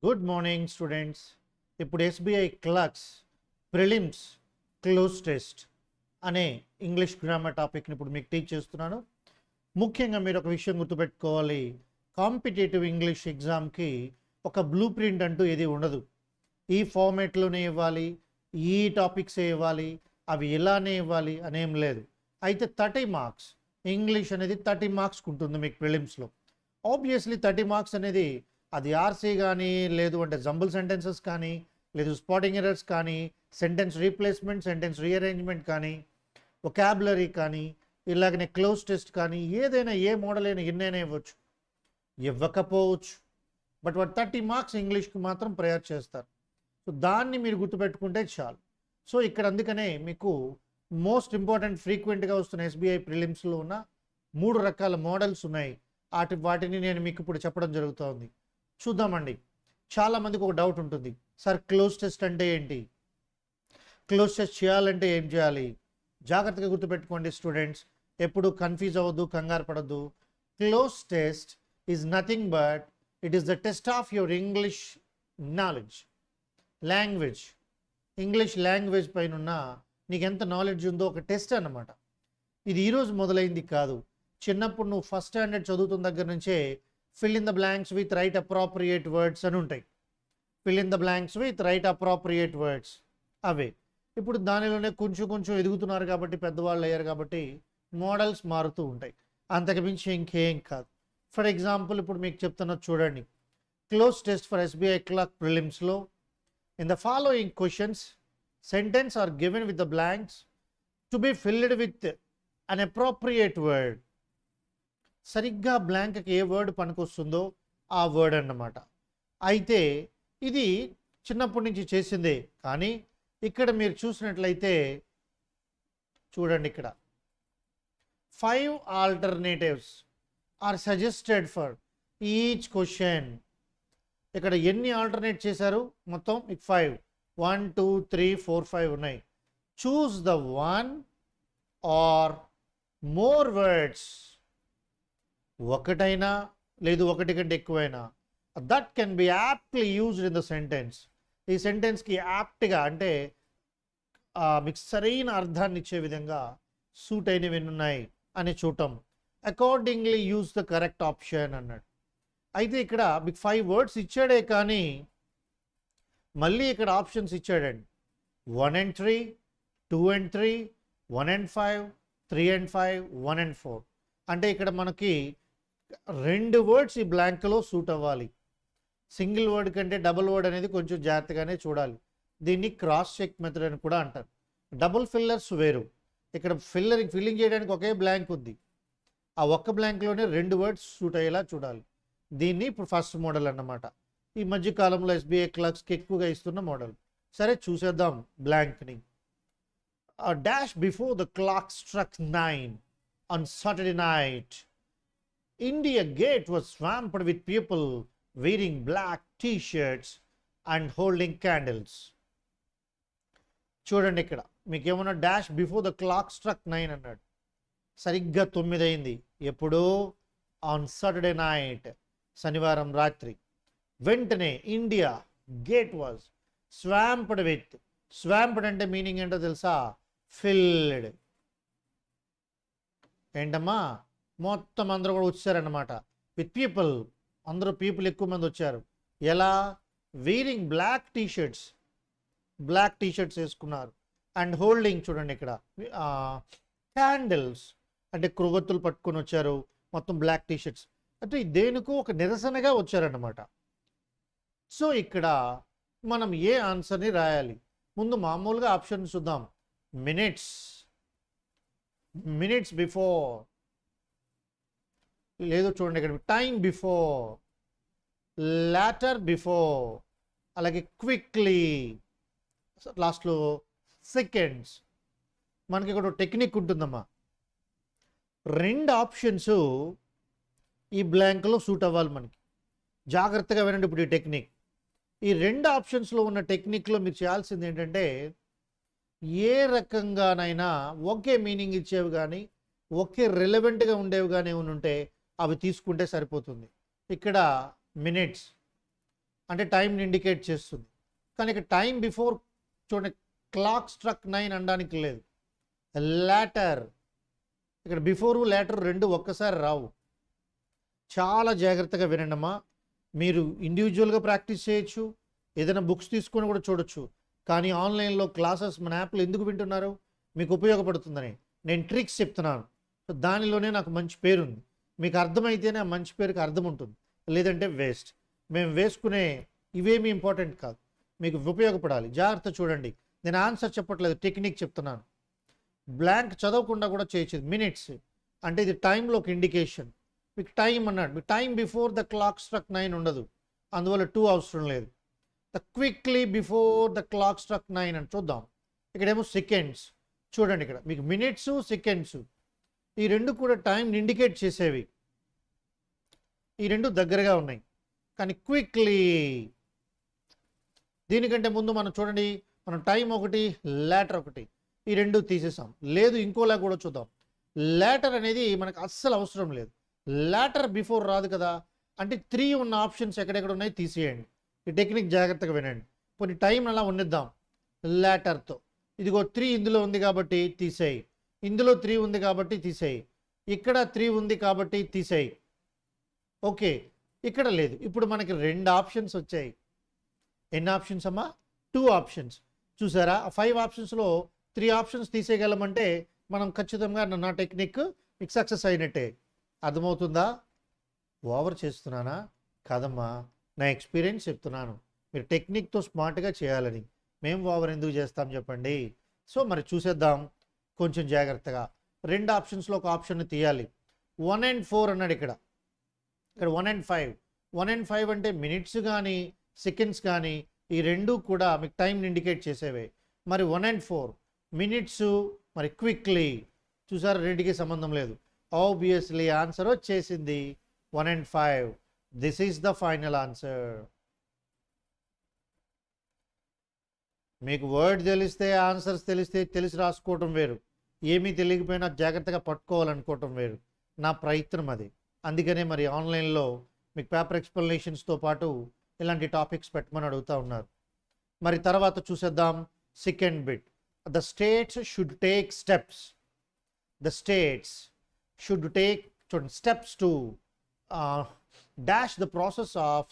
Good morning students. ఇప్పుడు SBI clerks prelims close test అనే English grammar టాపిక్ని ఇప్పుడు మీకు టీచ్ చేస్తున్నాను. ముఖ్యంగా మీరు ఒక విషయం గుర్తుపెట్టుకోవాలి, కాంపిటేటివ్ ఇంగ్లీష్ ఎగ్జామ్కి ఒక బ్లూ ప్రింట్ అంటూ ఏది ఉండదు. ఈ ఫార్మేట్లోనే ఇవ్వాలి, ఈ టాపిక్సే ఇవ్వాలి, అవి ఇలానే ఇవ్వాలి అనేం లేదు. అయితే 30 మార్క్స్ ఇంగ్లీష్ అనేది 30 మార్క్స్కి ఉంటుంది మీకు ప్రిలిమ్స్లో. ఆబ్వియస్లీ 30 మార్క్స్ అనేది అది ఆర్సీ కానీ, లేదు అంటే జంబుల్ సెంటెన్సెస్ కానీ, లేదు స్పాటింగ్ ఎర్రర్స్ కానీ, సెంటెన్స్ రీప్లేస్మెంట్, సెంటెన్స్ రీఅరేంజ్మెంట్ కానీ, వొకాబులరీ కానీ, ఇలాగనే క్లోజ్ టెస్ట్ కానీ, ఏదైనా ఏ మోడల్ అయినా ఎన్నైనా ఇవ్వచ్చు, ఇవ్వకపోవచ్చు. బట్ వాడు 30 మార్క్స్ ఇంగ్లీష్కి మాత్రం ప్రయార్ చేస్తారు. సో దాన్ని మీరు గుర్తుపెట్టుకుంటే చాలు. సో ఇక్కడ అందుకనే మీకు మోస్ట్ ఇంపార్టెంట్ ఫ్రీక్వెంట్గా వస్తున్న ఎస్బీఐ ప్రిలిమ్స్లో ఉన్న 3 రకాల మోడల్స్ ఉన్నాయి. వాటిని నేను మీకు ఇప్పుడు చెప్పడం జరుగుతుంది. చూద్దామండి. చాలామందికి ఒక డౌట్ ఉంటుంది, సార్ క్లోజ్ టెస్ట్ అంటే ఏంటి, క్లోజ్ టెస్ట్ చేయాలంటే ఏం చేయాలి? జాగ్రత్తగా గుర్తుపెట్టుకోండి స్టూడెంట్స్, ఎప్పుడు కన్ఫ్యూజ్ అవ్వద్దు, కంగారు పడద్దు. Cloze test is nothing but it is the test of your English knowledge, language. English language పైన ఉన్న నీకు ఎంత నాలెడ్జ్ ఉందో ఒక టెస్ట్ అన్నమాట. ఇది ఈరోజు మొదలైంది కాదు. చిన్నప్పుడు నువ్వు ఫస్ట్ స్టాండర్డ్ చదువుతున్న దగ్గర నుంచే fill in the blanks with right appropriate words అని ఉంటాయి. Fill in the blanks with right appropriate words అవే. ఇప్పుడు దానిలోనే కొంచెం ఎదుగుతున్నారు కాబట్టి, పెద్దవాళ్ళు అయ్యారు కాబట్టి మోడల్స్ మారుతూ ఉంటాయి. అంతకు మించి ఇంకేం కాదు. ఫర్ ఎగ్జాంపుల్ ఇప్పుడు మీకు చెప్తున్నది చూడండి. Close test for SBI clerk ప్రిలిమ్స్లో in the following questions sentence are given with the blanks to be filled with an appropriate word. సరిగ్గా బ్లాంక్కి ఏ వర్డ్ పనికొస్తుందో ఆ వర్డ్ అన్నమాట. అయితే ఇది చిన్నప్పటి నుంచి చేసిందే, కానీ ఇక్కడ మీరు చూసినట్లయితే చూడండి, ఇక్కడ 5 alternatives are suggested for each question. ఇక్కడ ఎన్ని ఆల్టర్నేట్ చేశారు? మొత్తం 5, 1 2 3 4 5 ఉన్నాయి. Choose the 1 or more words. ఒకటైనా లేదు ఒకటి కంటే ఎక్కువైనా, that can be aptly used in the sentence. ఈ సెంటెన్స్కి యాప్ట్గా అంటే మీకు సరైన అర్థాన్ని ఇచ్చే విధంగా సూట్ అయినవి ఉన్నాయి అని చూడటం. Accordingly use the correct option అన్నాడు. అయితే ఇక్కడ మీకు 5 వర్డ్స్ ఇచ్చాడే, కానీ మళ్ళీ ఇక్కడ ఆప్షన్స్ ఇచ్చాడండి. 1 and 3, 2 and 3, 1 and 5, 3 and 5, 1 and 4. అంటే ఇక్కడ మనకి 2 వర్డ్స్ ఈ బ్లాంక్లో సూట్ అవ్వాలి. సింగిల్ వర్డ్ కంటే డబుల్ వర్డ్ అనేది కొంచెం జాగ్రత్తగానే చూడాలి. దీన్ని క్రాస్ చెక్ మెథడ్ అని కూడా అంటారు. డబుల్ ఫిల్లర్స్ వేరు. ఇక్కడ ఫిల్లింగ్ చేయడానికి ఒకే బ్లాంక్ ఉంది, ఆ ఒక్క బ్లాంక్లోనే 2 వర్డ్స్ సూట్ అయ్యేలా చూడాలి. దీన్ని ఇప్పుడు ఫస్ట్ మోడల్ అన్నమాట. ఈ మధ్య కాలంలో ఎస్బీఐ క్లర్క్స్కి ఎక్కువగా ఇస్తున్న మోడల్. సరే చూసేద్దాం బ్లాంక్ని. Dash before the clock struck 9 on Saturday night, India Gate was swamped with people wearing black t-shirts and holding candles. చూడండి, ఇక్కడ మీకు ఏమన్నా dash before the clock struck 9 అన్నాడు. సరిగ్గా 9 అయింది. ఎప్పుడు? ఆన్ సాటర్డే నైట్, శనివారం రాత్రి. వెంటనే India Gate was swamped with. Swamped అంటే మీనింగ్ ఏంటో తెలుసా? ఫిల్డ్. ఏంటమ్మా? మొత్తం అందరూ కూడా వచ్చారన్నమాట. విత్ పీపుల్, అందరూ పీపుల్ ఎక్కువ మంది వచ్చారు. ఎలా? Wearing black t shirts, black t shirts వేసుకున్నారు. అండ్ హోల్డింగ్, చూడండి ఇక్కడ క్యాండిల్స్ అంటే క్రొవ్వొత్తులు పట్టుకొని వచ్చారు. మొత్తం బ్లాక్ టీషర్ట్స్ అంటే దేనికో ఒక నిరసనగా వచ్చారన్నమాట. సో ఇక్కడ మనం ఏ ఆన్సర్ని రాయాలి? ముందు మామూలుగా ఆప్షన్ చూద్దాం. మినిట్స్ బిఫోర్, లేదు చూడండి ఇక్కడ టైం బిఫోర్, లాటర్ బిఫోర్, అలాగే క్విక్లీ, లాస్ట్లో సెకండ్స్. మనకి ఇక్కడ టెక్నిక్ ఉంటుందమ్మా. 2 ఆప్షన్స్ ఈ బ్లాంక్లో సూట్ అవ్వాలి మనకి. జాగ్రత్తగా వినండి ఇప్పుడు ఈ టెక్నిక్. ఈ 2 ఆప్షన్స్లో ఉన్న టెక్నిక్లో మీరు చేయాల్సింది ఏంటంటే, ఏ రకంగానైనా ఒకే మీనింగ్ ఇచ్చేవి కానీ, ఒకే రిలవెంట్గా ఉండేవి కానీ ఏమైనా ఉంటే అవి తీసుకుంటే సరిపోతుంది. ఇక్కడ మినిట్స్ అంటే టైంని ఇండికేట్ చేస్తుంది. కానీ ఇక్కడ టైం బిఫోర్ చూడండి, క్లాక్ స్ట్రక్ 9 అనడానికి లేదు. లేటర్, ఇక్కడ బిఫోరు లేటర్ రెండు ఒక్కసారి రావు. చాలా జాగ్రత్తగా వినండమ్మా. మీరు ఇండివిజువల్గా ప్రాక్టీస్ చేయొచ్చు, ఏదైనా బుక్స్ తీసుకొని కూడా చూడొచ్చు. కానీ ఆన్లైన్లో క్లాసెస్ మన యాప్లో ఎందుకు వింటున్నారు? మీకు ఉపయోగపడుతుందని నేను ట్రిక్స్ చెప్తున్నాను. సో దానిలోనే నాకు మంచి పేరుంది. మీకు అర్థమైతేనే ఆ మంచి పేరుకి అర్థం ఉంటుంది, లేదంటే వేస్ట్. మేము వేసుకునే ఇవేమీ ఇంపార్టెంట్ కాదు, మీకు ఉపయోగపడాలి. జాగ్రత్త చూడండి. నేను ఆన్సర్ చెప్పట్లేదు, టెక్నిక్ చెప్తున్నాను. బ్లాంక్ చదవకుండా కూడా చేయొచ్చు. మినిట్స్ అంటే ఇది టైంలోకి ఇండికేషన్. మీకు టైం అన్నాడు, మీకు time before the clock struck 9 ఉండదు, అందువల్ల 2 అవసరం లేదు. The quickly before the clock struck 9 అని చూద్దాం. ఇక్కడేమో సెకండ్స్. చూడండి, ఇక్కడ మీకు మినిట్స్ సెకండ్స్ ఈ రెండు కూడా టైంని ఇండికేట్ చేసేవి. ఈ రెండు దగ్గరగా ఉన్నాయి. కానీ క్విక్లీ దీనికంటే ముందు మనం చూడండి, మనం టైం ఒకటి, లేటర్ ఒకటి, ఈ రెండు తీసేసాం. లేదు ఇంకోలా కూడా చూద్దాం. లేటర్ అనేది మనకు అస్సలు అవసరం లేదు. లేటర్ బిఫోర్ రాదు కదా, అంటే 3 ఉన్న ఆప్షన్స్ ఎక్కడెక్కడ ఉన్నాయి తీసేయండి. ఈ టెక్నిక్ జాగ్రత్తగా వినండి. కొన్ని టైం అలా ఉండిద్దాం లేటర్తో. ఇదిగో 3 ఇందులో ఉంది కాబట్టి తీసేయి, ఇందులో 3 ఉంది కాబట్టి తీసేయి, ఇక్కడ 3 ఉంది కాబట్టి తీసేయి. ఓకే, ఇక్కడ లేదు. ఇప్పుడు మనకి 2 ఆప్షన్స్ వచ్చాయి. ఎన్ని ఆప్షన్స్ అమ్మా? 2 ఆప్షన్స్. చూసారా, 5 ఆప్షన్స్లో 3 ఆప్షన్స్ తీసేయగలమంటే మనం ఖచ్చితంగా నా టెక్నిక్ మీకు సక్సెస్ అయినట్టే. అర్థమవుతుందా? ఓవర్ చేస్తున్నానా? కాదమ్మా, నా ఎక్స్పీరియన్స్ చెప్తున్నాను. మీరు టెక్నిక్తో స్మార్ట్గా చేయాలని. మేము ఓవర్ ఎందుకు చేస్తాం చెప్పండి? సో మరి చూసేద్దాం కొంచెం జాగ్రత్తగా. 2 ఆప్షన్స్లో ఒక ఆప్షన్ తీయాలి. 1 and 4 అన్నాడు. ఇక్కడ 1 and 5. 1 and 5 అంటే మినిట్స్ కానీ సెకండ్స్ కానీ ఈ రెండు కూడా మీకు టైంని ఇండికేట్ చేసేవే. మరి 1 and 4 మినిట్స్, మరి క్విక్లీ. చూసారు, రెండుకి సంబంధం లేదు. ఆబ్వియస్లీ ఆన్సర్ వచ్చేసింది 1 and 5. This is the final answer. మీకు వర్డ్ తెలిస్తే, ఆన్సర్స్ తెలిస్తే తెలిసి రాసుకోవటం వేరు, ఏమీ తెలియకపోయినా జాగ్రత్తగా పట్టుకోవాలనుకోవటం వేరు. నా ప్రయత్నం అది. అందుకనే మరి ఆన్లైన్లో మీకు పేపర్ ఎక్స్ప్లెనేషన్స్తో పాటు ఇలాంటి టాపిక్స్ పెట్టమని అడుగుతూ ఉన్నారు. మరి తర్వాత చూసేద్దాం second bit. The states should take steps. The states should take steps to dash the process of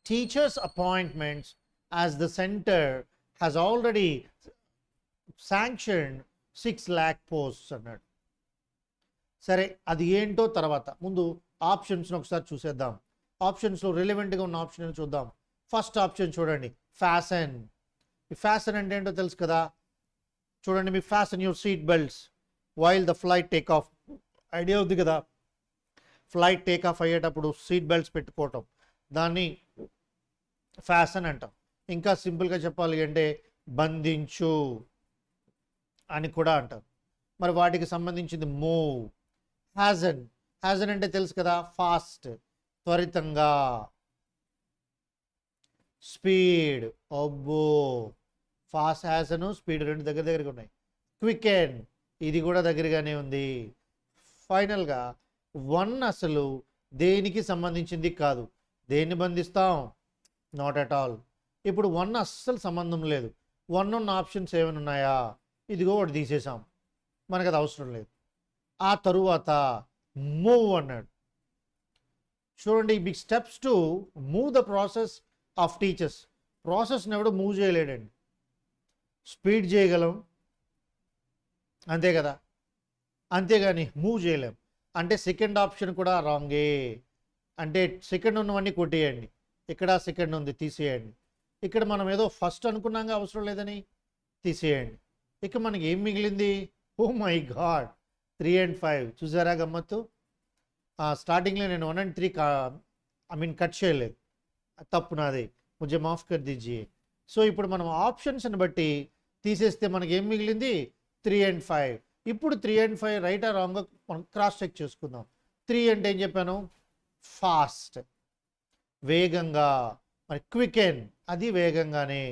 teachers appointments as the center has already sanctioned 6 lakh posts అన్నాడు. సరే, అది ఏంటో తర్వాత. ముందు ఆప్షన్స్ని ఒకసారి చూసేద్దాం. ఆప్షన్స్లో రిలవెంట్గా ఉన్న ఆప్షన్ చూద్దాం. ఫస్ట్ ఆప్షన్ చూడండి, ఫ్యాషన్. ఈ ఫ్యాషన్ అంటే ఏంటో తెలుసు కదా. చూడండి, మీ fashion your seat belts while the flight take off. Idea ఉంది కదా, ఫ్లైట్ టేక్ ఆఫ్ అయ్యేటప్పుడు సీట్ బెల్ట్స్ పెట్టుకోవటం, దాన్ని ఫ్యాషన్ అంటాం. ఇంకా సింపుల్గా చెప్పాలి అంటే బంధించు అని కూడా అంటారు. మరి వాటికి సంబంధించింది మూవ్. హ్యాజన్. హ్యాజన్ అంటే తెలుసు కదా, ఫాస్ట్, త్వరితంగా. స్పీడ్, అబ్బో, ఫాస్ట్ హ్యాజను స్పీడ్ రెండు దగ్గరగా ఉన్నాయి. క్వికెన్, ఇది కూడా దగ్గరగానే ఉంది. ఫైనల్గా 1 అసలు దేనికి సంబంధించింది కాదు. దేన్ని బంధిస్తాం? Not at all. ఇప్పుడు 1 అస్సలు సంబంధం లేదు. 1 ఉన్న ఆప్షన్స్ ఏమైనా ఉన్నాయా? ఇదిగో ఒకటి తీసేసాం, మనకు అది అవసరం లేదు. ఆ తరువాత మూవ్ అన్నాడు. చూడండి, big steps to move the process of teachers. ప్రాసెస్ని ఎవడో మూవ్ చేయలేడండి. స్పీడ్ చేయగలం అంతే కదా, అంతేగాని మూవ్ చేయలేం. అంటే సెకండ్ ఆప్షన్ కూడా రాంగే. అంటే సెకండ్ ఉన్నవన్నీ కొట్టేయండి. ఇక్కడ సెకండ్ ఉంది, తీసేయండి. ఇక్కడ మనం ఏదో ఫస్ట్ అనుకున్నాగా, అవసరం లేదని తీసేయండి. ఇక మనకి ఏం మిగిలింది? Oh my God, 3 and 5. చూసారా గమ్మత్తు? స్టార్టింగ్లో నేను 1 and 3 కట్ చేయలేదు, తప్పు నాది, ముझे మాఫ్ కర్ దీజియే. సో ఇప్పుడు మనం ఆప్షన్స్ని బట్టి తీసేస్తే మనకి ఏం మిగిలింది? 3 and 5. ఇప్పుడు 3 and 5 రైట్ ఆ రాంగ్ మనం క్రాస్ చెక్ చేసుకుందాం. 3 అంటే ఏం చెప్పాను? ఫాస్ట్, వేగంగా. మరి క్వికెన్, అది వేగంగానే.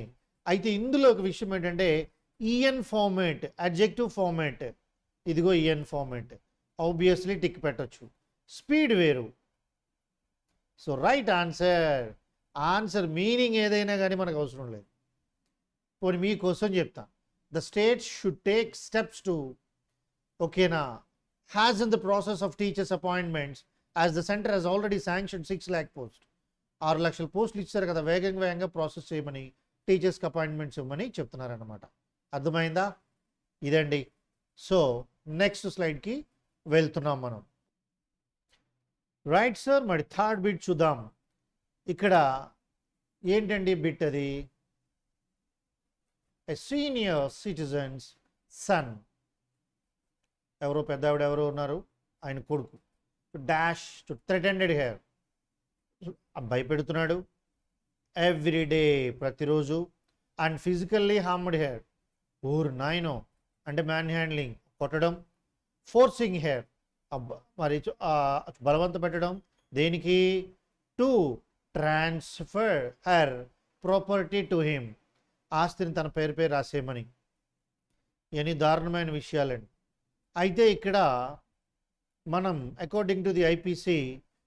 అయితే ఇందులో ఒక విషయం ఏంటంటే ఈఎన్ ఫార్మేట్, అడ్జెక్టివ్ ఫార్మేట్. ఇదిగో ఈఎన్ ఫార్మేట్, ఆబ్వియస్లీ టిక్ పెట్టచ్చు. స్పీడ్ వేరు. So right answer answer meaning ఏదైనా కానీ మనకు అవసరం లేదు. పోనీ మీకోసం చెప్తా. The state should take steps to ఓకేనా has in the process of teachers appointments as the centre has already sanction 6 lakh post. 6 లక్షల పోస్టులు ఇచ్చారు కదా, వేగంగా ప్రాసెస్ చేయమని, టీచర్స్కి అపాయింట్మెంట్స్ ఇవ్వమని చెప్తున్నారన్నమాట. అర్థమైందా? ఇదండి. సో నెక్స్ట్ స్లైడ్కి వెళ్తున్నాం మనం. రైట్ సార్, మరి థర్డ్ బిట్ చూద్దాం. ఇక్కడ ఏంటండి బిట్ అది? ఎ సీనియర్ సిటిజన్స్ సన్, ఎవరో పెద్ద ఆవిడ ఎవరో ఉన్నారు, ఆయన కొడుకు, డాష్ టు థ్రెటెండెడ్ హెయిర్, భయపెడుతున్నాడు ఎవ్రీ డే, ప్రతిరోజు, అండ్ ఫిజికల్లీ హార్మ్డ్ హెయిర్, ఊరు నాయనో అంటే మ్యాన్ హ్యాండ్లింగ్, కొట్టడం, ఫోర్సింగ్ హెయిర్, మరి బలవంత పెట్టడం, దేనికి? To transfer her property to him, ఆస్తిని తన పేరుపై రాసేయమని. ఇవన్నీ దారుణమైన విషయాలండి. అయితే ఇక్కడ మనం according to the IPC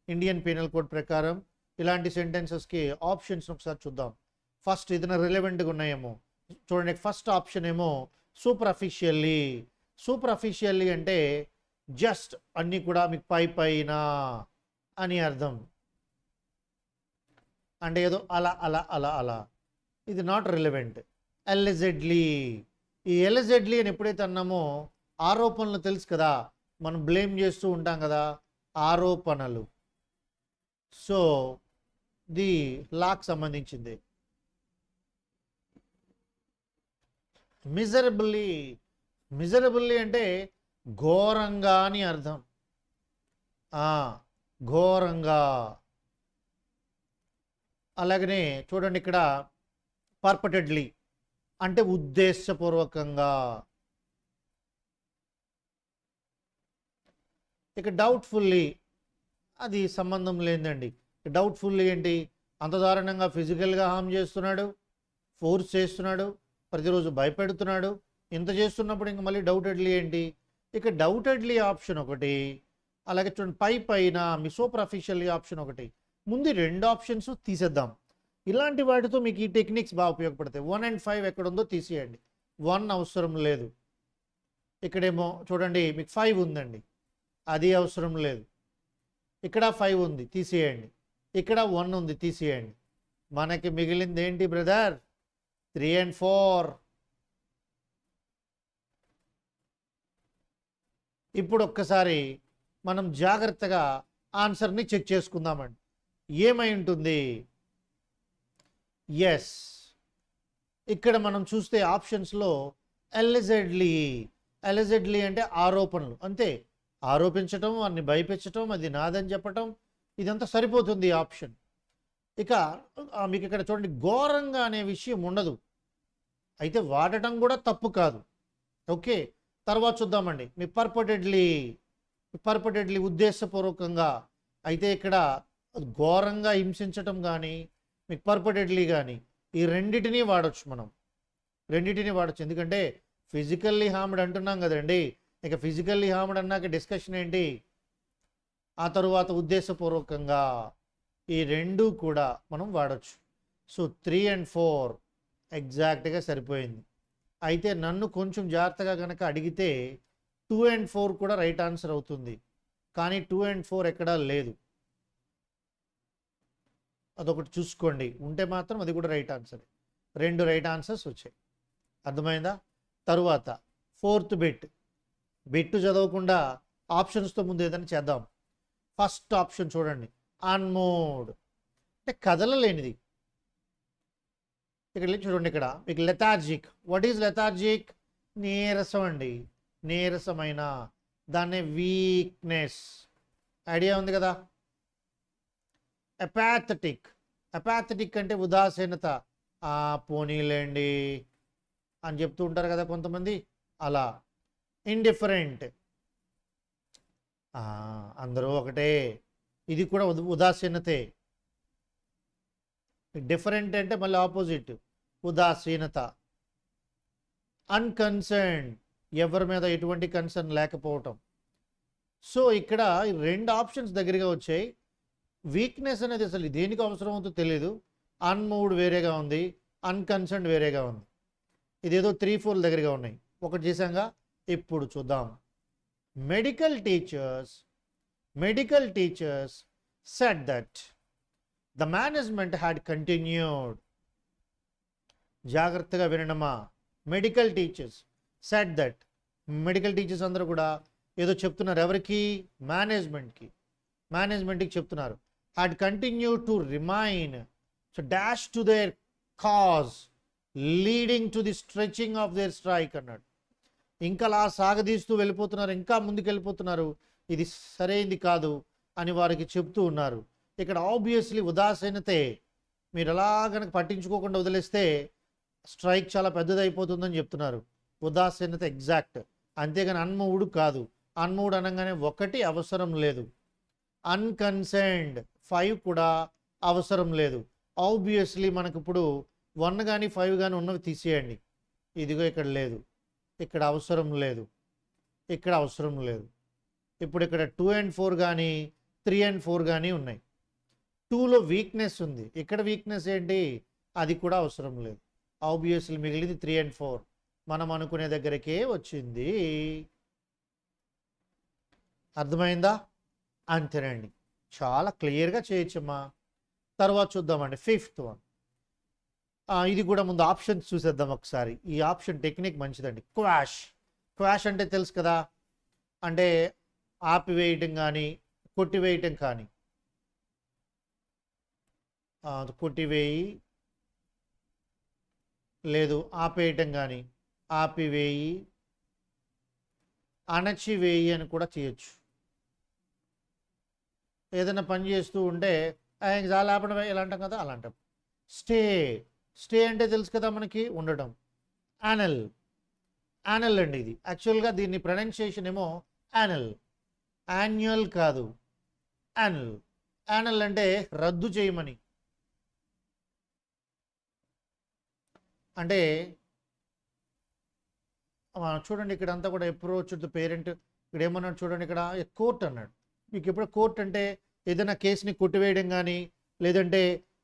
Indian penal code ప్రకారం ఇలాంటి సెంటెన్సెస్కి ఆప్షన్స్ ఒకసారి చూద్దాం. ఫస్ట్ ఏదైనా రిలవెంట్గా ఉన్నాయేమో చూడండి. ఫస్ట్ ఆప్షన్ ఏమో సూపర్ అఫీషియల్లీ అంటే జస్ట్ అన్నీ కూడా మీకు పైన అని అర్థం, అంటే ఏదో అలా. ఇది నాట్ రిలవెంట్. ఎలిజెడ్లీ, ఈ ఎలిజెడ్లీ అని ఎప్పుడైతే అన్నామో ఆరోపణలు తెలుసు కదా, మనం బ్లేమ్ చేస్తూ ఉంటాం కదా, ఆరోపణలు. సో ది లాకి సంబంధించింది. మిజరబుల్లీ అంటే ఘోరంగా అని అర్థం. ఘోరంగా. అలాగనే చూడండి ఇక్కడ పర్పటెడ్లీ అంటే ఉద్దేశపూర్వకంగా. ఇక డౌట్ఫుల్లీ అది సంబంధం లేదండి. డౌట్ఫుల్లీ ఏంటి? అంత దారుణంగా ఫిజికల్గా హార్మ్ చేస్తున్నాడు, ఫోర్స్ చేస్తున్నాడు, ప్రతిరోజు భయపెడుతున్నాడు, ఇంత చేస్తున్నప్పుడు ఇంక మళ్ళీ డౌటెడ్లీ ఏంటి? ఇక డౌటెడ్లీ ఆప్షన్ ఒకటి, అలాగే చూడండి పైన సూపర్ అఫీషియల్లీ ఆప్షన్ ఒకటి. ముందు 2 ఆప్షన్స్ తీసేద్దాం. ఇలాంటి వాటితో మీకు ఈ టెక్నిక్స్ బాగా ఉపయోగపడతాయి. 1 and 5 ఎక్కడ ఉందో తీసేయండి, 1 అవసరం లేదు. ఇక్కడేమో చూడండి మీకు 5 ఉందండి, అది అవసరం లేదు. ఇక్కడ 5 ఉంది, తీసేయండి. ఇక్కడ 1 ఉంది, తీసేయండి. మనకి మిగిలింది ఏంటి బ్రదర్? 3 and 4. ఇప్పుడు ఒక్కసారి మనం జాగ్రత్తగా ఆన్సర్ని చెక్ చేసుకుందామండి. ఏమై ఉంటుంది? ఎస్, ఇక్కడ మనం చూస్తే ఆప్షన్స్లో ఎలిజెడ్లీ అంటే ఆరోపణలు, అంతే. ఆరోపించటం, వారిని భయపెట్టడం, అది నాదని చెప్పటం, ఇదంతా సరిపోతుంది ఈ ఆప్షన్. ఇక మీకు ఇక్కడ చూడండి ఘోరంగా అనే విషయం ఉండదు, అయితే వాడటం కూడా తప్పు కాదు. ఓకే, తర్వాత చూద్దామండి. మీ పర్పటెడ్లీ ఉద్దేశపూర్వకంగా, అయితే ఇక్కడ ఘోరంగా హింసించటం కానీ మీకు పర్పటెడ్లీ కానీ ఈ రెండింటినీ వాడచ్చు. మనం రెండింటినీ వాడచ్చు, ఎందుకంటే ఫిజికల్లీ హార్మ్డ్ అంటున్నాం కదండి. ఇక ఫిజికల్లీ హార్మ్డ్ అన్నాక డిస్కషన్ ఏంటి? ఆ తరువాత ఉద్దేశపూర్వకంగా, ఈ 2 కూడా మనం వాడచ్చు. సో 3 and 4 ఎగ్జాక్ట్గా సరిపోయింది. అయితే నన్ను కొంచెం జాగ్రత్తగా కనుక అడిగితే 2 and 4 కూడా రైట్ ఆన్సర్ అవుతుంది, కానీ 2 and 4 ఎక్కడా లేదు. అదొకటి చూసుకోండి, ఉంటే మాత్రం అది కూడా రైట్ ఆన్సర్. 2 రైట్ ఆన్సర్స్ వచ్చాయి. అర్థమైందా? తరువాత 4th బిట్ చదవకుండా ఆప్షన్స్తో ముందు ఏదైనా చేద్దాం. ఫస్ట్ ఆప్షన్ చూడండి, అన్మూడ్ అంటే కదలలేనిది. ఇక్కడ చూడండి, ఇక్కడ మీకు లెథార్జిక్. What is lethargic? నీరసం అండి, నీరసమైన, దాన్నే వీక్నెస్. ఐడియా ఉంది కదా. అపాథటిక్ అంటే ఉదాసీనత, పోనీలేండి అని చెప్తూ ఉంటారు కదా కొంతమంది, అలా. ఇండిఫరెంట్, అందరూ ఒకటే, ఇది కూడా ఉదాసీనతే. డిఫరెంట్ అంటే మళ్ళీ ఆపోజిట్, ఉదాసీనత. అన్కన్సర్న్, ఎవరి మీద ఎటువంటి కన్సర్న్ లేకపోవటం. సో ఇక్కడ 2 ఆప్షన్స్ దగ్గరగా వచ్చాయి. వీక్నెస్ అనేది అసలు దేనికి అవసరం అవుతుందో తెలియదు, అన్మూవ్డ్ వేరేగా ఉంది, అన్కన్సర్న్డ్ వేరేగా ఉంది. ఇదేదో 3-4 దగ్గరగా ఉన్నాయి. ఒకటి చేశాంగా. ఇప్పుడు చూద్దాం. Medical teachers said that the management had continued. జాగ్రత్తగా వినడమా. Medical teachers said that. Medical teachers అందరూ కూడా ఏదో చెప్తున్నారు. ఎవరికి? మేనేజ్మెంట్కి చెప్తున్నారు. had continued to remain, so dash to their cause leading to the stretching of their strike అన్నాడు. ఇంకా అలా సాగదీస్తూ వెళ్ళిపోతున్నారు, ఇంకా ముందుకు వెళ్ళిపోతున్నారు. ఇది సరైంది కాదు అని వారికి చెప్తూ ఉన్నారు. ఇక్కడ ఆబ్వియస్లీ ఉదాసీనతే. మీరు ఎలా కనుక పట్టించుకోకుండా వదిలేస్తే స్ట్రైక్ చాలా పెద్దదైపోతుందని చెప్తున్నారు. ఉదాసీనత ఎగ్జాక్ట్. అంతేగాని అన్మూవ్డ్ కాదు. అన్మూవ్డ్ అనగానే 1 అవసరం లేదు. అన్కన్సర్న్డ్ 5 కూడా అవసరం లేదు. ఆబ్వియస్లీ మనకు ఇప్పుడు 1 కానీ 5 కానీ ఉన్నవి తీసేయండి. ఇదిగో ఇక్కడ లేదు, ఇక్కడ అవసరం లేదు, ఇక్కడ అవసరం లేదు. ఇప్పుడు ఇక్కడ 2 and 4 కానీ 3 and 4 కానీ ఉన్నాయి. 2లో వీక్నెస్ ఉంది. ఇక్కడ వీక్నెస్ ఏంటి? అది కూడా అవసరం లేదు. ఆబ్వియస్లీ మిగిలింది 3 and 4. మనం అనుకునే దగ్గరకే వచ్చింది. అర్థమైందా? అంతేనండి. చాలా క్లియర్గా చేయొచ్చమ్మా. తర్వాత చూద్దామండి 5th one. ఇది కూడా ముందు ఆప్షన్స్ చూసేద్దాం ఒకసారి. ఈ ఆప్షన్ టెక్నిక్ మంచిదండి. క్వాష్ అంటే తెలుసు కదా, అంటే ఆపివేయటం కానీ కొట్టివేయటం కానీ. కొట్టివేయి లేదు, ఆపేయటం కానీ, ఆపివేయి, అణచివేయి అని కూడా చేయొచ్చు. ఏదైనా పని చేస్తూ ఉంటే చాలా ఆపడం ఇలా అంటాం కదా, అలా అంటాం. స్టే అంటే తెలుసు కదా మనకి, ఉండటం. యానల్ అండి. ఇది యాక్చువల్గా దీన్ని ప్రొనౌన్సియేషన్ ఏమో యాన్యువల్ కాదు, యానల్ అంటే రద్దు చేయమని. అంటే చూడండి ఇక్కడ అంతా కూడా అప్రోచ్ ద పేరెంట్. ఇక్కడ ఏమన్నాడు చూడండి, ఇక్కడ కోర్ట్ అన్నాడు. మీకు ఎప్పుడు కోర్ట్ అంటే ఏదైనా కేసుని కొట్టివేయడం కానీ, లేదంటే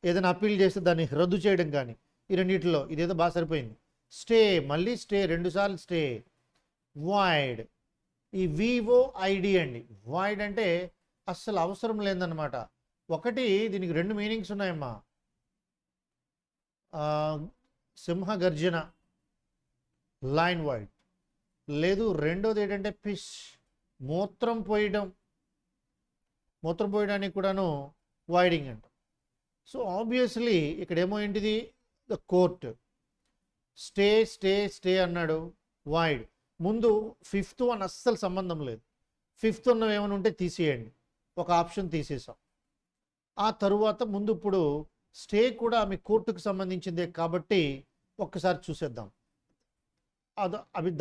ఏదైనా అప్పీల్ చేస్తే దాన్ని రద్దు చేయడం కానీ. ఈ రెండింటిలో ఇదేదో బాగా సరిపోయింది. స్టే, మళ్ళీ స్టే, 2 సార్లు స్టే. వాయిడ్, ఈ VOID అండి. వాయిడ్ అంటే అస్సలు అవసరం లేదన్నమాట. ఒకటి, దీనికి 2 మీనింగ్స్ ఉన్నాయమ్మా. సింహ గర్జన, లైన్ వైడ్. లేదు, రెండోది ఏంటంటే పిష్, మూత్రం పోయడానికి కూడాను వైడింగ్ అంట. సో ఆబ్వియస్లీ ఇక్కడ ఏమో ఏంటిది, ద కోర్ట్. స్టే అన్నాడు, వైడ్. ముందు 5th one అస్సలు సంబంధం లేదు. 5th one ఏమైనా ఉంటే తీసేయండి. ఒక ఆప్షన్ తీసేసాం. ఆ తరువాత ముందు ఇప్పుడు స్టే కూడా మీ కోర్టుకు సంబంధించిందే కాబట్టి ఒక్కసారి చూసేద్దాం.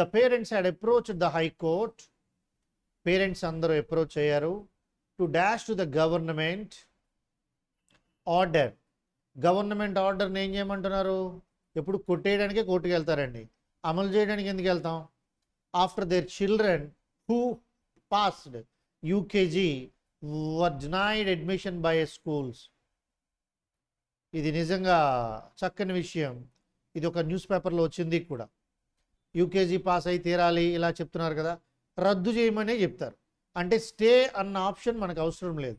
The parents had approached the high court. Parents అందరూ అప్రోచ్ అయ్యారు. To dash to the government order. Government ఆర్డర్ని ఏం చేయమంటున్నారు? ఎప్పుడు కొట్టేయడానికే కోర్టుకు వెళ్తారండి, అమలు చేయడానికి ఎందుకు వెళ్తాం? After their children who passed UKG were denied admission by schools. ఇది నిజంగా చక్కని విషయం. ఇది ఒక న్యూస్ పేపర్లో వచ్చింది కూడా. UKG పాస్ అయి తీరాలి ఇలా చెప్తున్నారు కదా, రద్దు చేయమనే చెప్తారు. అంటే స్టే అన్న ఆప్షన్ మనకు అవసరం లేదు.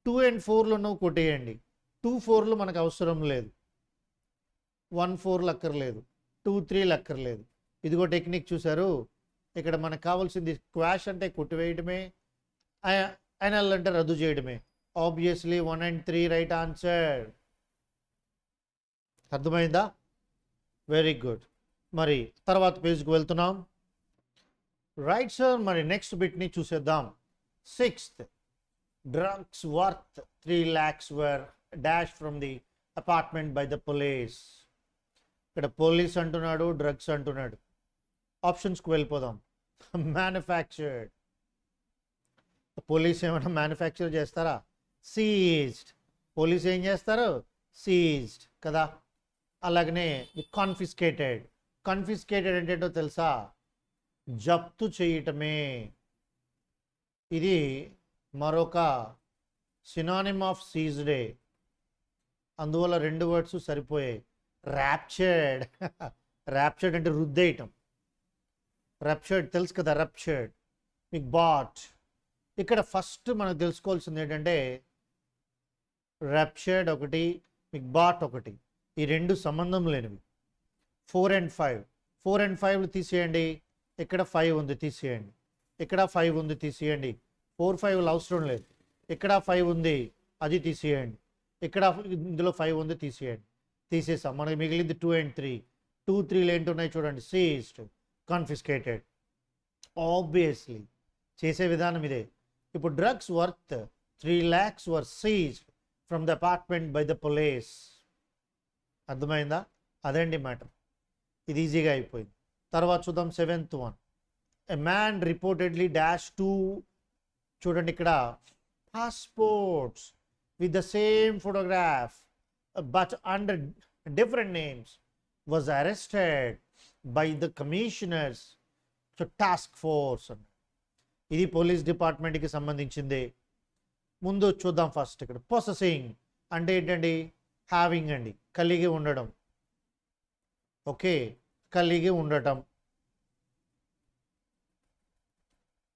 2 and 4లో నువ్వు కొట్టేయండి. 2, 4లో మనకు అవసరం లేదు. 1, 4 అక్కర్లేదు, 2, 3 అక్కర్లేదు. ఇదిగో టెక్నిక్ చూసారు. ఇక్కడ మనకు కావాల్సింది క్వాష్ అంటే కొట్టివేయడమే, యానల్ అంటే రద్దు చేయడమే. Obviously 1 and 3 right answer. అర్థమైందా? Very good. మరి తర్వాత పేజ్కి వెళ్తున్నాం. Right sir. మరి నెక్స్ట్ బిట్ని చూసేద్దాం. 6th, drugs worth 3 lakhs were dashed from the apartment by the police. ఇక్కడ పోలీస్ అంటున్నాడు, డ్రగ్స్ అంటున్నాడు. ఆప్షన్స్కి వెళ్ళిపోదాం. మ్యానుఫ్యాక్చర్డ్. పోలీస్ ఏమైనా మ్యానుఫ్యాక్చర్ చేస్తారా? సీజ్డ్. పోలీస్ ఏం చేస్తారు? సీజ్డ్ కదా. అలాగనే కాన్ఫిస్కేటెడ్. కాన్ఫిస్కేటెడ్ అంటే ఏంటో తెలుసా? జప్తు చేయటమే. ఇది మరొక సినానిమ్ ఆఫ్ సీజ్డే. అందువల్ల రెండు వర్డ్స్ సరిపోయాయి. ర్యాప్చర్డ్ ర్యాప్చర్డ్ అంటే రుద్దేయటం. రప్చర్డ్ తెలుసు కదా, రప్చర్డ్. మీకు బాట్. ఇక్కడ ఫస్ట్ మనకు తెలుసుకోవాల్సింది ఏంటంటే రప్చర్డ్ ఒకటి, మీకు బాట్ ఒకటి, ఈ రెండు సంబంధం లేనివి. 4 and 5, 4 and 5 తీసేయండి. ఇక్కడ 5 ఉంది తీసేయండి. ఇక్కడ 5 ఉంది తీసేయండి. 4, 5 అవసరం లేదు. ఇక్కడ 5 ఉంది అది తీసేయండి. ఇక్కడ ఇందులో 5 ఉంది తీసేయండి. తీసేసాం. మనకి మిగిలింది 2 and 3. 2, 3 ఏంటున్నాయి చూడండి. Seized, confiscated. ఆబ్వియస్లీ చేసే విధానం ఇదే. ఇప్పుడు drugs worth 3 lakhs were seized from the apartment by the police. అర్థమైందా? అదేంటి మ్యాటర్. ఇది ఈజీగా అయిపోయింది. తర్వాత చూద్దాం 7th one. A man reportedly dash 2, చూడండి ఇక్కడ, passports with the same photograph but under different names was arrested by the commissioners task force. ఇది పోలీస్ డిపార్ట్మెంట్కి సంబంధించింది. ముందు చూద్దాం ఫస్ట్. ఇక్కడ పొసెసింగ్ అంటే ఏంటండి? హ్యావింగ్ అండి, కలిగి ఉండడం. ఓకే, కలిగి ఉండటం.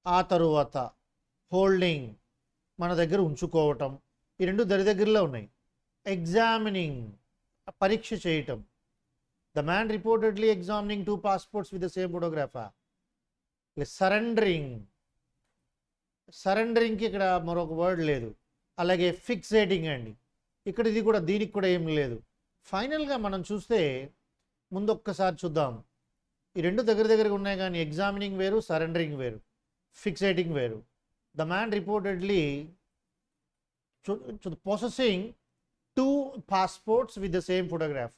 ఆ తరువాత హోల్డింగ్, మన దగ్గర ఉంచుకోవటం. ఈ రెండు దగ్గరలో ఉన్నాయి. ఎగ్జామినింగ్, పరీక్ష చేయటం. The man reportedly examining 2 passports with the same photographer. Surrendering, సరెండరింగ్కి ఇక్కడ మరొక వర్డ్ లేదు. అలాగే ఫిక్సేటింగ్ అండి, ఇక్కడ ఇది కూడా, దీనికి కూడా ఏం లేదు. ఫైనల్గా మనం చూస్తే ముందు ఒక్కసారి చూద్దాం. ఈ రెండు దగ్గరగా ఉన్నాయి కానీ ఎగ్జామినింగ్ వేరు, సరెండరింగ్ వేరు, ఫిక్సేటింగ్ వేరు. The man reportedly possessing 2 passports with the same photograph.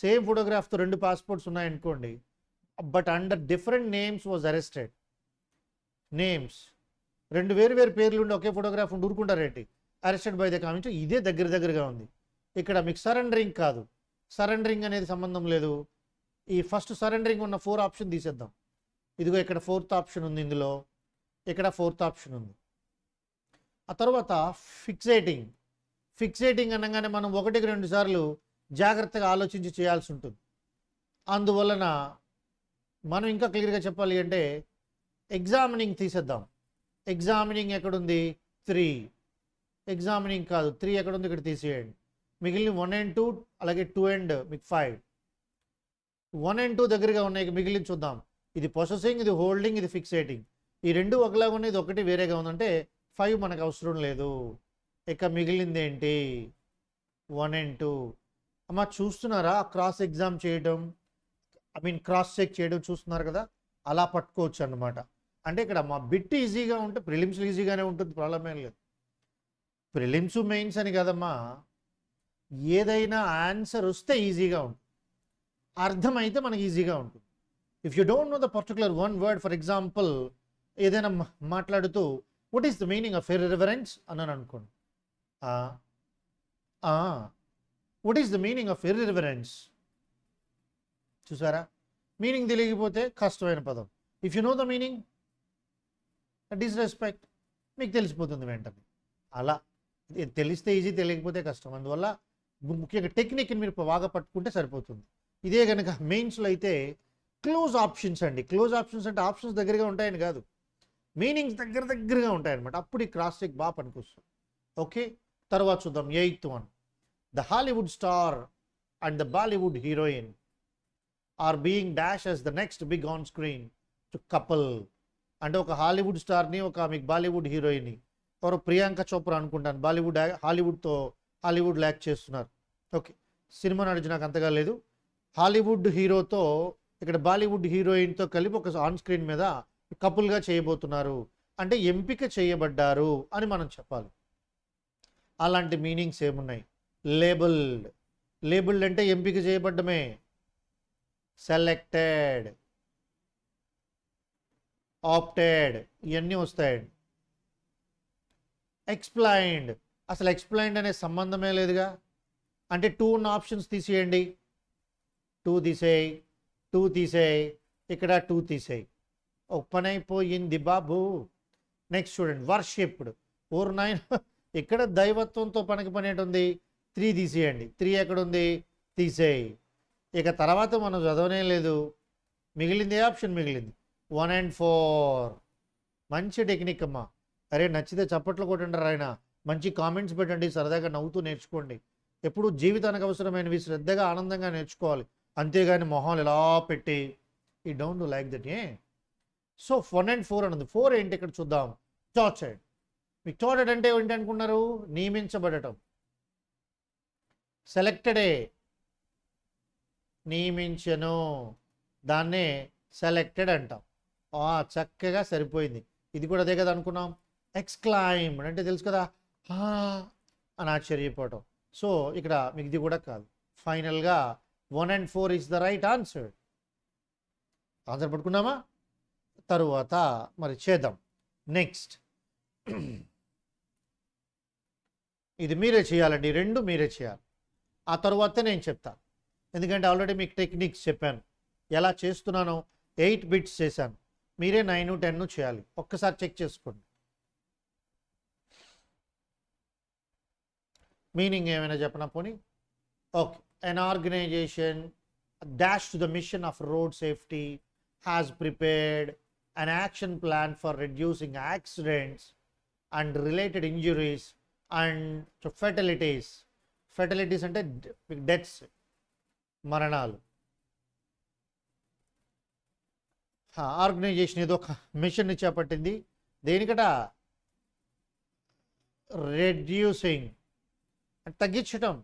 Same ఫోటోగ్రాఫ్తో 2 passports ఉన్నాయనుకోండి, but under different names was arrested. Names, రెండు వేరు పేర్లు ఉండి ఒకే ఫోటోగ్రాఫ్ ఉండి ఊరుకుంటారేంటి? Arrested by the commission. ఇదే దగ్గరగా ఉంది. ఇక్కడ మీకు సరెండరింగ్ కాదు, సరెండరింగ్ అనేది సంబంధం లేదు. ఈ ఫస్ట్ సరెండరింగ్ ఉన్న 4 ఆప్షన్ తీసేద్దాం. ఇదిగో ఇక్కడ 4th ఆప్షన్ ఉంది, ఇందులో ఇక్కడ 4th ఆప్షన్ ఉంది. ఆ తర్వాత ఫిక్సేటింగ్. ఫిక్సేటింగ్ అనగానే మనం 1-2 సార్లు జాగ్రత్తగా ఆలోచించి చేయాల్సి ఉంటుంది. అందువలన మనం ఇంకా క్లియర్గా చెప్పాలి అంటే ఎగ్జామినింగ్ తీసేద్దాం. ఎగ్జామినింగ్ ఎక్కడుంది? 3. ఎగ్జామినింగ్ కాదు, 3 ఎక్కడుంది? ఇక్కడ తీసేయండి. మిగిలిన 1 and 2, అలాగే 2 and మీకు 5. 1 and 2 దగ్గరగా ఉన్నాయి. మిగిలిన చూద్దాం. ఇది పొసెసింగ్, ఇది హోల్డింగ్, ఇది ఫిక్సేటింగ్. ఈ రెండు ఒకలాగా ఉన్నాయి, ఇది ఒకటి వేరేగా ఉందంటే 5 మనకు అవసరం లేదు. ఇక మిగిలింది ఏంటి? 1 and 2. అమ్మ చూస్తున్నారా? క్రాస్ ఎగ్జామ్ చేయడం, క్రాస్ చెక్ చేయడం చూస్తున్నారు కదా, అలా పట్టుకోవచ్చు అన్నమాట. అంటే ఇక్కడ మా బిట్ ఈజీగా ఉంటే ప్రిలిమ్స్ ఈజీగానే ఉంటుంది, ప్రాబ్లం ఏం లేదు. ప్రిలిమ్స్ మెయిన్స్ అని కదమ్మా, ఏదైనా ఆన్సర్ వస్తే ఈజీగా ఉంటుంది, అర్థమైతే మనకి ఈజీగా ఉంటుంది. If you don't know the particular one word, for example ఏదైనా మాట్లాడుతూ what is the meaning of irreverence అని అనుకోండి. What is the meaning of irreverence? చూసారా? మీనింగ్ తెలియకపోతే కష్టమైన పదం. If you know the meaning, disrespect, మీకు తెలిసిపోతుంది వెంటనే. అలా తెలిస్తే ఈజీ, తెలియకపోతే కష్టం. అందువల్ల ముఖ్యంగా టెక్నిక్ని మీరు బాగా పట్టుకుంటే సరిపోతుంది. ఇదే కనుక మెయిన్స్లో అయితే క్లోజ్ ఆప్షన్స్ అండి. క్లోజ్ ఆప్షన్స్ అంటే ఆప్షన్స్ దగ్గరగా ఉంటాయని కాదు, మీనింగ్స్ దగ్గరగా ఉంటాయన్నమాట. అప్పుడు ఈ క్రాస్ చెక్ బాగా పనికొస్తుంది. ఓకే, తర్వాత చూద్దాం 8th one. The Hollywood star and the Bollywood heroine or being dash as the next big on screen to couple. అంటే ఒక హాలీవుడ్ స్టార్ని, ఒక మీకు బాలీవుడ్ హీరోయిన్ని, ఎవరో ప్రియాంక చోప్రా అనుకుంటాను, హాలీవుడ్ యాక్ట్ చేస్తున్నారు. ఓకే, సినిమా నడిచి నాకు అంతగా లేదు. హాలీవుడ్ హీరోతో ఇక్కడ బాలీవుడ్ హీరోయిన్తో కలిపి ఒక ఆన్ స్క్రీన్ మీద కపుల్గా చేయబోతున్నారు అంటే ఎంపిక చేయబడ్డారు అని మనం చెప్పాలి. అలాంటి మీనింగ్స్ ఏమున్నాయి? లేబుల్డ్ అంటే ఎంపిక చేయబడ్డమే. సెలెక్టెడ్, ఆప్టెడ్, ఇవన్నీ వస్తాయండి. ఎక్స్ప్లైన్డ్, అసలు ఎక్స్ప్లైన్డ్ అనే సంబంధమే లేదుగా. అంటే 2 ఉన్న ఆప్షన్స్ తీసేయండి. 2 తీసేయి, ఇక్కడ 2 తీసేయి, ఓపెన్ అయిపోయింది బాబు. నెక్స్ట్ చూడండి, వర్షిప్డ్. 9 ఇక్కడ దైవత్వంతో పనికి పనేటుంది. 3 తీసేయండి. 3 ఎక్కడుంది? తీసేయి. ఇక తర్వాత మనం చదవనే లేదు. మిగిలింది ఏ ఆప్షన్ మిగిలింది? 1 and 4. మంచి టెక్నిక్ అమ్మా. అరే నచ్చితే చప్పట్లు కొట్టండి రాయన. మంచి కామెంట్స్ పెట్టండి. సరదాగా నవ్వుతూ నేర్చుకోండి. ఎప్పుడు జీవితానికి అవసరమైనవి శ్రద్ధగా ఆనందంగా నేర్చుకోవాలి. అంతేగాని మొహాలు ఇలా పెట్టి ఈ don't do like that. So 1 and 4 అన్నది. 4 ఏంటి ఇక్కడ చూద్దాం. టార్చర్డ్. మీకు టార్చర్డ్ అంటే ఏంటి అనుకున్నారు? నియమించబడటం. సెలెక్టెడే. నియమించను, దాన్నే సెలెక్టెడ్ అంటాం. చక్కగా సరిపోయింది. ఇది కూడా అదే కదా అనుకున్నాం. ఎక్స్క్లైమ్ అంటే తెలుసు కదా, అని ఆశ్చర్యపోవటం. సో ఇక్కడ మీకు ఇది కూడా కాదు. ఫైనల్గా 1 and 4 is the right answer. Answer పట్టుకున్నామా? తరువాత మరి చేద్దాం. నెక్స్ట్ ఇది మీరే చేయాలండి. 2 మీరే చేయాలి. ఆ తరువాత నేను చెప్తాను. ఎందుకంటే ఆల్రెడీ మీకు టెక్నిక్స్ చెప్పాను. ఎలా చేస్తున్నానో 8 బిట్స్ చేశాను. మీరే 9, 10 చేయాలి. ఒక్కసారి చెక్ చేసుకోండి. మీనింగ్ ఏమైనా చెప్పనా పోనీ? Okay. an organization dash to the mission of road safety has prepared an action plan for reducing accidents and related injuries and fatalities. Fatalities అంటే డెత్స్, మరణాలు. ఆర్గనైజేషన్ ఏదో ఒక మిషన్ని చేపట్టింది. దేనికట? రెడ్యూసింగ్ అంటే తగ్గించటం.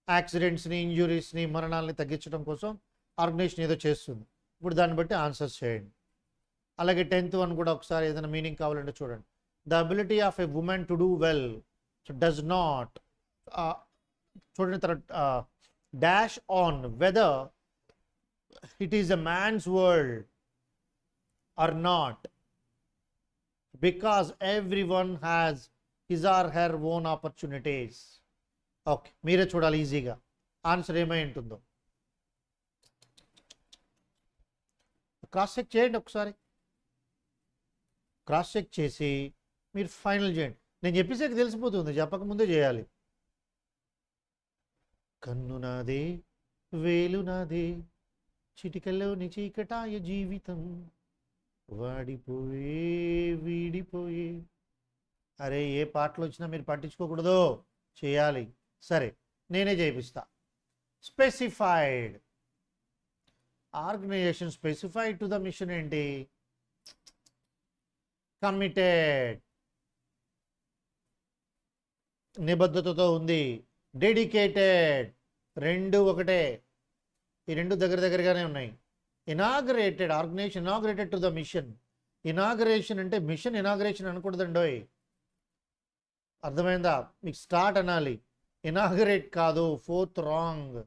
యాక్సిడెంట్స్ని, ఇంజురీస్ని, మరణాలని తగ్గించడం కోసం ఆర్గనైజేషన్ ఏదో చేస్తుంది. ఇప్పుడు దాన్ని బట్టి ఆన్సర్స్ చేయండి. అలాగే 10th వన్ కూడా ఒకసారి ఏదైనా మీనింగ్ కావాలంటే చూడండి. The ability of a woman to do well does not చూడండి. తర్వాత dash on whether it is a man's world or not, because everyone has his or her own opportunities. Okay, మీరే చూడాలి ఈజీగా ఆన్సర్ ఏమై ఉంటుందో. Cross check చేయండి ఒకసారి. Cross check చేసి మీరు ఫైనల్ చేయండి. నేను చెప్పేసాక తెలిసిపోతుంది, చెప్పకముందే చేయాలి. కన్ను నాదే, వేలు నాదే, చిటికల్లోని చీకటాయ జీవితం, వాడిపోయే వీడిపోయే. అరే ఏ పాటలు వచ్చినా మీరు పట్టించుకోకూడదు, చేయాలి. సరే నేనే చేయిస్తా. Specified. Organisation specified to the mission ఏంటి? కమిటెడ్, నిబద్ధతతో ఉంది. డెడికేటెడ్, 2 ఒకటే. ఈ 2 దగ్గరగానే ఉన్నాయి. Inaugurated, organisation inaugurated to the mission. Inauguration అంటే మిషన్ ఇనాగరేషన్ అనకూడదండోయ్. అర్థమైందా? మీకు స్టార్ట్ అనాలి, ఇనాగరేట్ కాదు. 4th wrong.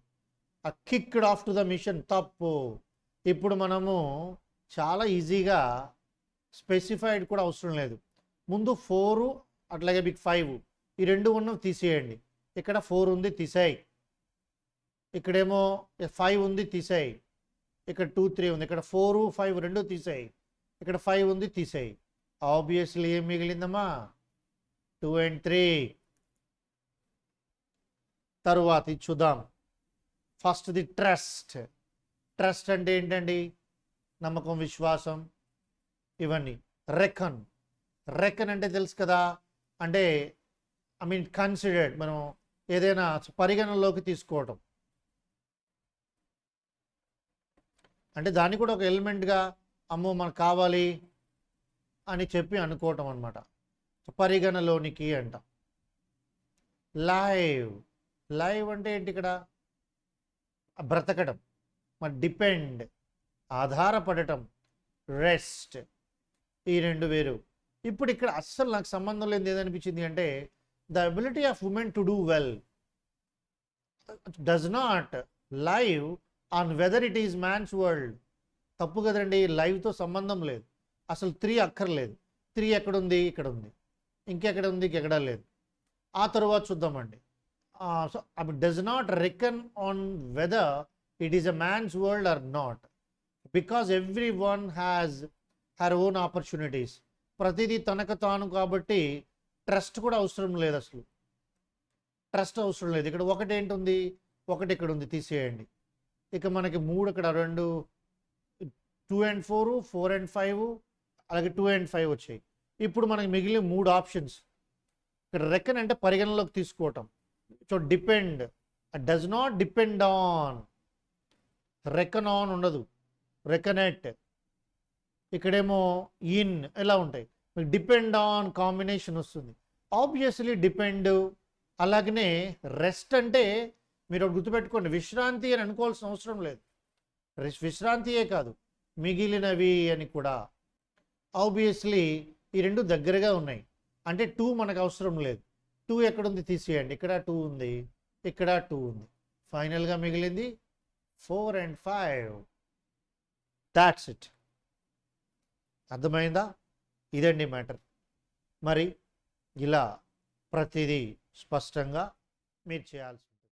Kicked off to the mission తప్పు. ఇప్పుడు మనము చాలా ఈజీగా స్పెసిఫైడ్ కూడా అవసరం లేదు. ముందు 4 అట్లాగే మీకు 5 ఈ 2 ఉన్నవి తీసేయండి. ఇక్కడ 4 ఉంది, తీసేయి. ఇక్కడేమో 5 ఉంది, తీసేయి. ఇక్కడ 2, 3 ఉంది. ఇక్కడ 4, 5 2 తీసేయి. ఇక్కడ 5 ఉంది, తీసేయి. ఆబ్వియస్లీ ఏం మిగిలిందమ్మా? 2 and 3. తరువాత ఇది చూద్దాం. First the trust. ట్రస్ట్ అంటే ఏంటండి? నమ్మకం, విశ్వాసం, ఇవన్నీ. రెకన్. రెకన్ అంటే తెలుసు కదా, అంటే కన్సిడర్డ్, మనం ఏదైనా పరిగణనలోకి తీసుకోవటం. అంటే దాన్ని కూడా ఒక ఎలిమెంట్గా, అమ్మో మనకు కావాలి అని చెప్పి అనుకోవటం అనమాట. పరిగణలోనికి అంట. లైవ్. లైవ్ అంటే ఏంటి? ఇక్కడ బ్రతకడం. మరి డిపెండ్, ఆధారపడటం. రెస్ట్. ఈ 2 వేరు. ఇప్పుడు ఇక్కడ అస్సలు నాకు సంబంధం లేనిది ఏదనిపించింది అంటే, the ability of women to do well does not live on whether it is man's world. తప్పు కదండి, లైవ్తో సంబంధం లేదు. అసలు 3 అక్కర్లేదు. 3 ఎక్కడుంది? ఇక్కడ ఉంది. ఇంకెక్కడ ఉంది? ఇంకెక్కడా లేదు. ఆ తర్వాత చూద్దామండి. సో అవి does not reckon on whether it is a man's world or not, because everyone has her own opportunities. ప్రతిదీ తనకు తాను కాబట్టి ట్రస్ట్ కూడా అవసరం లేదు అసలు. ట్రస్ట్ అవసరం లేదు. ఇక్కడ ఒకటి ఏంటుంది, ఒకటి ఇక్కడ ఉంది, తీసేయండి. ఇక మనకి 3 ఇక్కడ 2 2 and 4 4 and 5 అలాగే 2 and 5 వచ్చాయి. ఇప్పుడు మనకి మిగిలిన 3 ఆప్షన్స్. ఇక్కడ రెకన్ అంటే పరిగణలోకి తీసుకోవటం. So depend, does not depend on, reckon on ఉండదు, రెకనెట్. ఇక్కడేమో ఇన్ ఇలా ఉంటాయి. మీకు డిపెండ్ ఆన్ కాంబినేషన్ వస్తుంది. Obviously depend. అలాగనే రెస్ట్ అంటే మీరు ఒకటి గుర్తుపెట్టుకోండి, విశ్రాంతి అని అనుకోవాల్సిన అవసరం లేదు. విశ్రాంతియే కాదు, మిగిలినవి అని కూడా. ఆబ్వియస్లీ ఈ రెండు దగ్గరగా ఉన్నాయి, అంటే 2 మనకు అవసరం లేదు. 2 ఎక్కడుంది, తీసేయండి. ఇక్కడ 2 ఉంది, ఇక్కడ 2 ఉంది. ఫైనల్గా మిగిలింది 4 and 5. That's it. అర్థమైందా? ఇదండి మ్యాటర్. మరి ఇలా ప్రతిదీ స్పష్టంగా మీరు చేయాల్సి